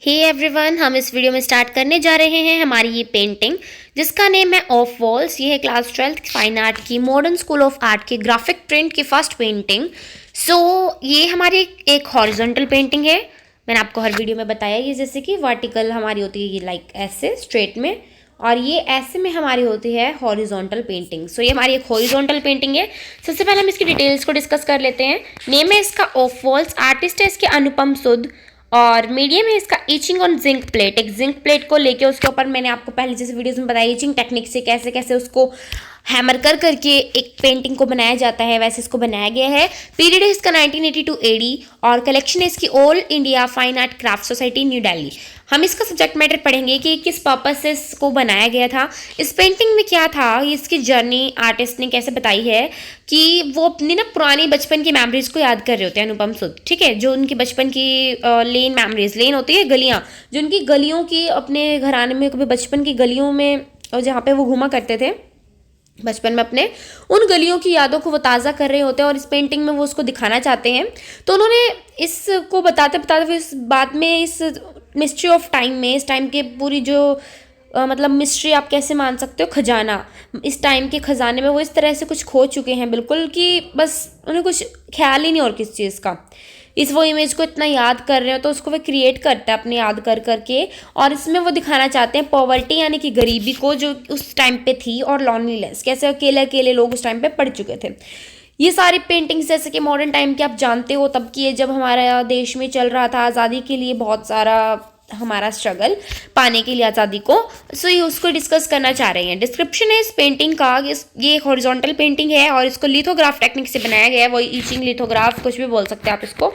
Hey everyone, हम इस video में स्टार्ट करने जा रहे हैं हमारी ये पेंटिंग जिसका नेम है ऑफ वॉल्स। ये है क्लास 12th फाइन आर्ट की मॉडर्न स्कूल ऑफ आर्ट की ग्राफिक प्रिंट की फर्स्ट पेंटिंग। ये हमारी एक हॉरिजॉन्टल पेंटिंग है। मैंने आपको हर वीडियो में बताया ये, जैसे कि वर्टिकल हमारी होती है ये लाइक ऐसे स्ट्रेट में, और ये ऐसे में हमारी होती है हॉरिजॉन्टल पेंटिंग। ये हमारी एक हॉरिजॉन्टल पेंटिंग है। सबसे पहले हम इसकी डिटेल्स को डिस्कस कर लेते हैं। नेम है इसका ऑफ वॉल्स, आर्टिस्ट है इसके अनुपम सुद, और मीडियम है इसका ईचिंग ऑन जिंक प्लेट। एक जिंक प्लेट को लेके उसके ऊपर मैंने आपको पहले जैसे वीडियोस में बताया ईचिंग टेक्निक से कैसे कैसे उसको हैमर कर करके एक पेंटिंग को बनाया जाता है, वैसे इसको बनाया गया है। पीरियड है इसका 1982 एडी, और कलेक्शन है इसकी all India fine art craft society new Delhi. हम इसका सब्जेक्ट मैटर पढ़ेंगे कि किस पर्पस से इसको बनाया गया था, इस पेंटिंग में क्या था, इसकी जर्नी आर्टिस्ट ने कैसे बताई है कि वो अपनी ना पुरानी बचपन की मेमोरीज को याद कर रहे होते हैं अनुपम सुद। ठीक है, जो उनकी बचपन की लेन मेमोरीज, लेन होती है गलियाँ, जो उनकी गलियों की अपने घराने में कभी बचपन की गलियों में जहाँ पे वो घूमा करते थे बचपन में, अपने उन गलियों की यादों को वो ताज़ा कर रहे होते हैं और इस पेंटिंग में वो उसको दिखाना चाहते हैं। तो उन्होंने इसको बताते बताते फिर इस बाद में इस मिस्ट्री ऑफ टाइम में, इस टाइम के पूरी जो मतलब मिस्ट्री आप कैसे मान सकते हो, खजाना, इस टाइम के खजाने में वो इस तरह से कुछ खो चुके हैं बिल्कुल कि बस उन्हें कुछ ख्याल ही नहीं और किस चीज़ का। इस वो इमेज को इतना याद कर रहे हो तो उसको वो क्रिएट करता है अपने याद कर करके, और इसमें वो दिखाना चाहते हैं पॉवर्टी यानी कि गरीबी को जो उस टाइम पे थी, और लॉनलीनेस, कैसे अकेले अकेले लोग उस टाइम पे पड़ चुके थे। ये सारी पेंटिंग्स जैसे कि मॉडर्न टाइम के आप जानते हो तब की है, जब हमारा देश में चल रहा था आज़ादी के लिए बहुत सारा हमारा स्ट्रगल पाने के लिए आज़ादी को। ये उसको डिस्कस करना चाह रहे हैं। डिस्क्रिप्शन है इस पेंटिंग का, ये एक हॉरिजॉन्टल पेंटिंग है और इसको लिथोग्राफ टेक्निक से बनाया गया है, वही ईचिंग लिथोग्राफ कुछ भी बोल सकते हैं आप इसको।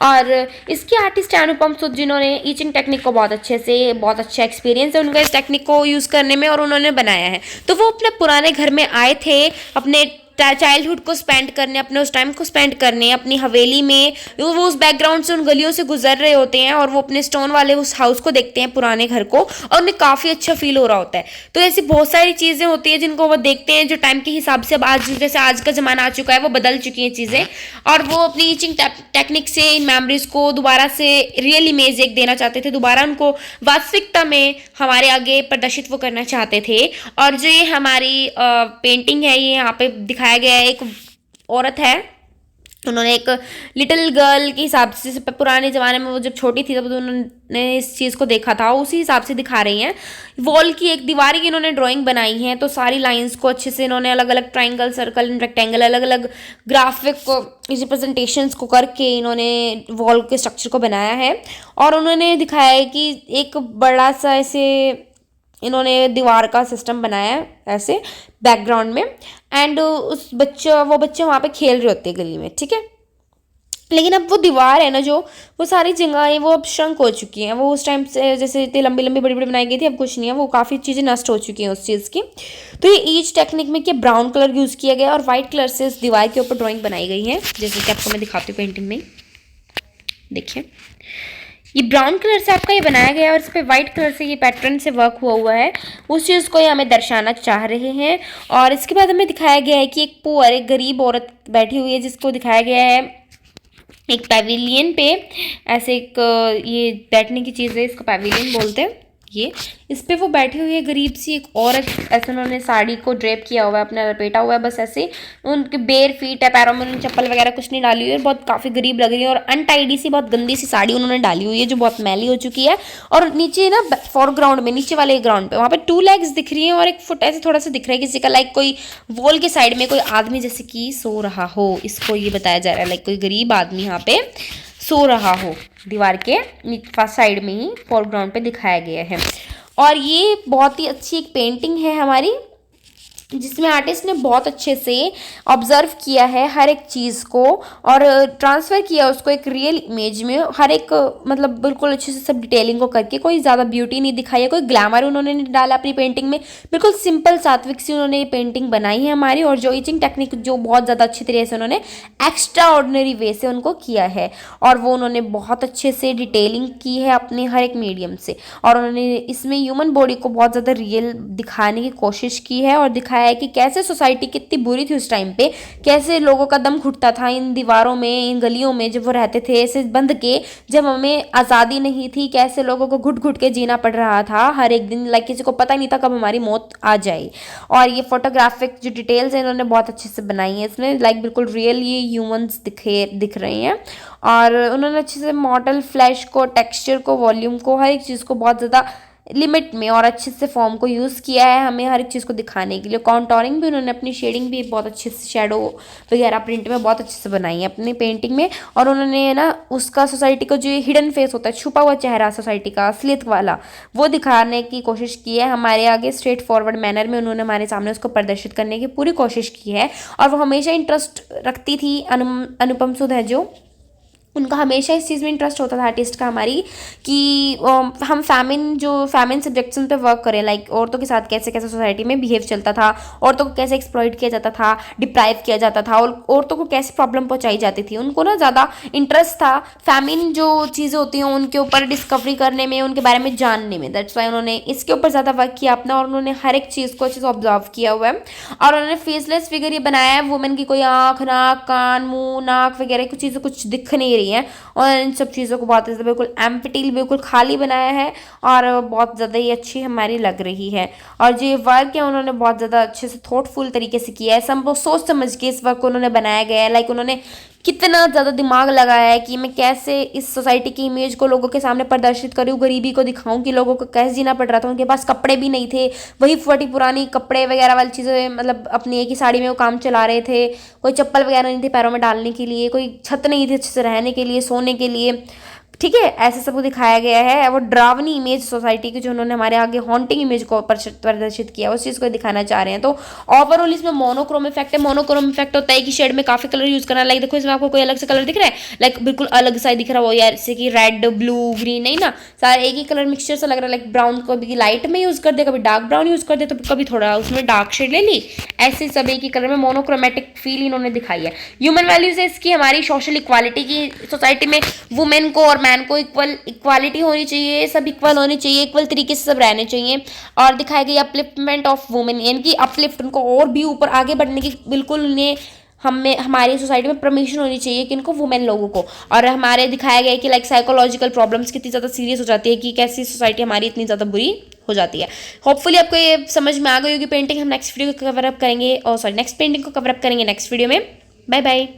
और इसके आर्टिस्ट है अनुपम सुद, जिन्होंने ईचिंग टेक्निक को बहुत अच्छा एक्सपीरियंस है उनका इस टेक्निक को यूज़ करने में, और उन्होंने बनाया है। तो वो अपने पुराने घर में आए थे अपने चाइल्डहुड को स्पेंड करने, अपने उस टाइम को स्पेंड करने अपनी हवेली में। वो उस बैकग्राउंड से उन गलियों से गुजर रहे होते हैं और वो अपने स्टोन वाले उस हाउस को देखते हैं, पुराने घर को, और उन्हें काफ़ी अच्छा फील हो रहा होता है। तो ऐसी बहुत सारी चीज़ें होती हैं जिनको वो देखते हैं, जो टाइम के हिसाब से अब आज जैसे आज का ज़माना आ चुका है वो बदल चुकी हैं चीज़ें, और वो अपनी ईचिंग टेक्निक से इन मेमोरीज को दोबारा से रियल इमेज एक देना चाहते थे, दोबारा उनको वास्तविकता में हमारे आगे प्रदर्शित वो करना चाहते थे। और जो ये हमारी पेंटिंग है, ये यहाँ पे दिखाया गया है, एक औरत है, उन्होंने एक लिटिल गर्ल के हिसाब से, पुराने ज़माने में वो जब छोटी थी तब तो उन्होंने इस चीज़ को देखा था, उसी हिसाब से दिखा रही हैं। वॉल की एक दीवार की इन्होंने ड्राइंग बनाई है, तो सारी लाइंस को अच्छे से इन्होंने अलग अलग ट्राइंगल, सर्कल, रेक्टेंगल, अलग अलग ग्राफिक रिप्रेजेंटेशंस को करके इन्होंने वॉल के स्ट्रक्चर को बनाया है। और उन्होंने दिखाया है कि एक बड़ा सा ऐसे इन्होंने दीवार का सिस्टम बनाया है ऐसे बैकग्राउंड में, एंड वो बच्चे वहाँ पे खेल रहे होते हैं गली में। ठीक है, लेकिन अब वो दीवार है ना, जो वो सारी जगह वो अब श्रंक हो चुकी हैं। वो उस टाइम से जैसे इतनी लंबी लंबी बड़ी बड़ी बनाई गई थी, अब कुछ नहीं है, वो काफ़ी चीज़ें नष्ट हो चुकी हैं उस चीज़ की। तो ये ईच टेक्निक में क्या ब्राउन कलर यूज़ किया गया और वाइट कलर से इस दीवार के ऊपर ड्राइंग बनाई गई है, जैसे कि आपको मैं दिखाती हूँ पेंटिंग में। देखिए, ये ब्राउन कलर से आपका ये बनाया गया है और इस पर वाइट कलर से ये पैटर्न से वर्क हुआ है, उस चीज़ को ये हमें दर्शाना चाह रहे हैं। और इसके बाद हमें दिखाया गया है कि एक पुअर, एक गरीब औरत बैठी हुई है, जिसको दिखाया गया है एक पैविलियन पे, ऐसे एक ये बैठने की चीज़ है, इसको पैविलियन बोलते हैं। ये इस पे वो बैठी हुई है गरीब सी एक औरत, ऐसे उन्होंने साड़ी को ड्रेप किया हुआ है, अपना लपेटा हुआ है, बस ऐसे उनके बेर फीट है, पैरों में उन्होंने चप्पल वगैरह कुछ नहीं डाली हुई है, बहुत काफ़ी गरीब लग रही है। और अनटाइडी सी बहुत गंदी सी साड़ी उन्होंने डाली हुई है जो बहुत मैली हो चुकी है। और नीचे ना फॉरग्राउंड में, नीचे वाले ग्राउंड पे वहाँ पे 2 लेग्स दिख रही हैं और एक फुट ऐसे थोड़ा सा दिख रहा है किसी का, लाइक कोई वॉल के साइड में कोई आदमी जैसे कि सो रहा हो, इसको ये बताया जा रहा है, लाइक कोई गरीब आदमी यहाँ पे सो रहा हो, दीवार के फर्स्ट साइड में ही फॉरग्राउंड पे दिखाया गया है। और ये बहुत ही अच्छी एक पेंटिंग है हमारी, जिसमें आर्टिस्ट ने बहुत अच्छे से ऑब्जर्व किया है हर एक चीज़ को और ट्रांसफ़र किया उसको एक रियल इमेज में, हर एक मतलब बिल्कुल अच्छे से सब डिटेलिंग को करके, कोई ज़्यादा ब्यूटी नहीं दिखाई है, कोई ग्लैमर उन्होंने नहीं डाला अपनी पेंटिंग में, बिल्कुल सिंपल सात्विक सी उन्होंने ये पेंटिंग बनाई है हमारी। और जो ईचिंग टेक्निक जो बहुत ज़्यादा अच्छी तरीके से उन्होंने एक्स्ट्रा ऑर्डिनरी वे से उनको किया है, और वो उन्होंने बहुत अच्छे से डिटेलिंग की है अपने हर एक मीडियम से, और उन्होंने इसमें ह्यूमन बॉडी को बहुत ज़्यादा रियल दिखाने की कोशिश की है और दिखाया दिखाया है कि कैसे सोसाइटी कितनी बुरी थी उस टाइम पे, कैसे लोगों का दम घुटता था इन दीवारों में, इन गलियों में जब वो रहते थे ऐसे बंद के, जब हमें आज़ादी नहीं थी, कैसे लोगों को घुट घुट के जीना पड़ रहा था हर एक दिन, लाइक किसी को पता ही नहीं था कब हमारी मौत आ जाए। और ये फोटोग्राफिक जो डिटेल्स हैं इन्होंने बहुत अच्छे से बनाई हैं इसमें, लाइक बिल्कुल रियल ये ह्यूमंस दिख रहे हैं। और उन्होंने अच्छे से मॉडल फ्लैश को, टेक्सचर को, वॉल्यूम को, हर एक चीज़ को बहुत ज़्यादा लिमिट में और अच्छे से फॉर्म को यूज़ किया है हमें हर एक चीज़ को दिखाने के लिए। कॉन्टोरिंग भी उन्होंने, अपनी शेडिंग भी बहुत अच्छे से, शेडो वगैरह प्रिंट में बहुत अच्छे से बनाई है अपनी पेंटिंग में। और उन्होंने ना उसका सोसाइटी का जो हिडन फेस होता है, छुपा हुआ चेहरा सोसाइटी का असलियत वाला, वो दिखाने की कोशिश की है हमारे आगे स्ट्रेट फॉरवर्ड मैनर में। उन्होंने हमारे सामने उसको प्रदर्शित करने की पूरी कोशिश की है। और वो हमेशा इंटरेस्ट रखती थी, अनुपम सुध है जो, उनका हमेशा इस चीज़ में इंटरेस्ट होता था आर्टिस्ट का हमारी, कि हम फैमिन सब्जेक्ट्स पे वर्क करें, लाइक औरतों के साथ कैसे कैसे सोसाइटी में बिहेव चलता था, औरतों को कैसे एक्सप्लॉइट किया जाता था, डिप्राइव किया जाता था, और औरतों को कैसे प्रॉब्लम पहुंचाई जाती थी। उनको ना ज़्यादा इंटरेस्ट था फैमिन जो चीज़ें होती हैं उनके ऊपर डिस्कवरी करने में, उनके बारे में जानने में। दैट्स वाई उन्होंने इसके ऊपर ज़्यादा वर्क किया अपना, और उन्होंने हर एक चीज़ को अच्छे से ऑब्जर्व किया हुआ है। और उन्होंने फेसलेस फिगर ये बनाया है, वुमेन की कोई आँख, नाक, कान, मुँह, नाक वगैरह कुछ चीज़ें कुछ दिख नहीं रही हैं, और इन सब चीज़ों को बहुत ज़्यादा बिल्कुल एम्प्टी, बिल्कुल खाली बनाया है, और बहुत ज़्यादा ही अच्छी हमारी लग रही है। और जो ये वर्क है उन्होंने बहुत ज़्यादा अच्छे से थॉटफुल तरीके से किया है, सब सोच समझ के इस वर्क को उन्होंने बनाया गया है। लाइक उन्होंने कितना ज़्यादा दिमाग लगाया है कि मैं कैसे इस सोसाइटी की इमेज को लोगों के सामने प्रदर्शित करूँ, गरीबी को दिखाऊं कि लोगों को कैसे जीना पड़ रहा था। उनके पास कपड़े भी नहीं थे, वही फटी पुरानी कपड़े वगैरह वाली चीज़ें, मतलब अपनी एक ही साड़ी में वो काम चला रहे थे, कोई चप्पल वगैरह नहीं थी पैरों में डालने के लिए, कोई छत नहीं थी अच्छे से रहने के लिए, सोने के लिए। ठीक है, ऐसे सब को दिखाया गया है। वो ड्रावनी इमेज सोसाइटी की जो उन्होंने हमारे आगे हॉन्टिंग इमेज को प्रदर्शित किया, उस चीज़ को दिखाना चाह रहे हैं। तो ओवरऑल इसमें मोनोक्रोम इफेक्ट है। मोनोक्रोम इफेक्ट होता है कि शेड में काफी कलर यूज करना। लाइक देखो इसमें आपको कोई अलग से कलर दिख रहा है, लाइक बिल्कुल अलग सा दिख रहा है वो यार, जैसे कि रेड, ब्लू, ग्रीन, नहीं ना, सारे एक ही कलर मिक्सचर सा लग रहा है। लाइक ब्राउन को कभी लाइट में यूज कर दे, कभी डार्क ब्राउन यूज कर दे, तो कभी थोड़ा उसमें डार्क शेड ले ली, ऐसे सब एक ही कलर में मोनोक्रोमेटिक फील इन्होंने दिखाई है। ह्यूमन वैल्यूज है इसकी हमारी सोशल इक्वालिटी की, सोसाइटी में वुमेन को और मैन को इक्वालिटी होनी चाहिए, सब इक्वल होने चाहिए, इक्वल तरीके से सब रहने चाहिए। और दिखाई गई अपलिफ्टमेंट ऑफ वुमेन, यानी कि अपलिफ्ट, उनको और भी ऊपर आगे बढ़ने की बिल्कुल उन्हें हमारी सोसाइटी में परमिशन होनी चाहिए कि इनको वुमेन लोगों को। और हमारे दिखाया गया है कि लाइक साइकोलॉजिकल प्रॉब्लम्स कितनी ज़्यादा सीरियस हो जाती है, कि कैसी सोसाइटी हमारी इतनी ज़्यादा बुरी हो जाती है। होपफुली आपको ये समझ में आ गई होगी पेंटिंग। हम नेक्स्ट वीडियो को कवर अप करेंगे, और सॉरी नेक्स्ट पेंटिंग को कवर अप करेंगे नेक्स्ट वीडियो में। Bye bye.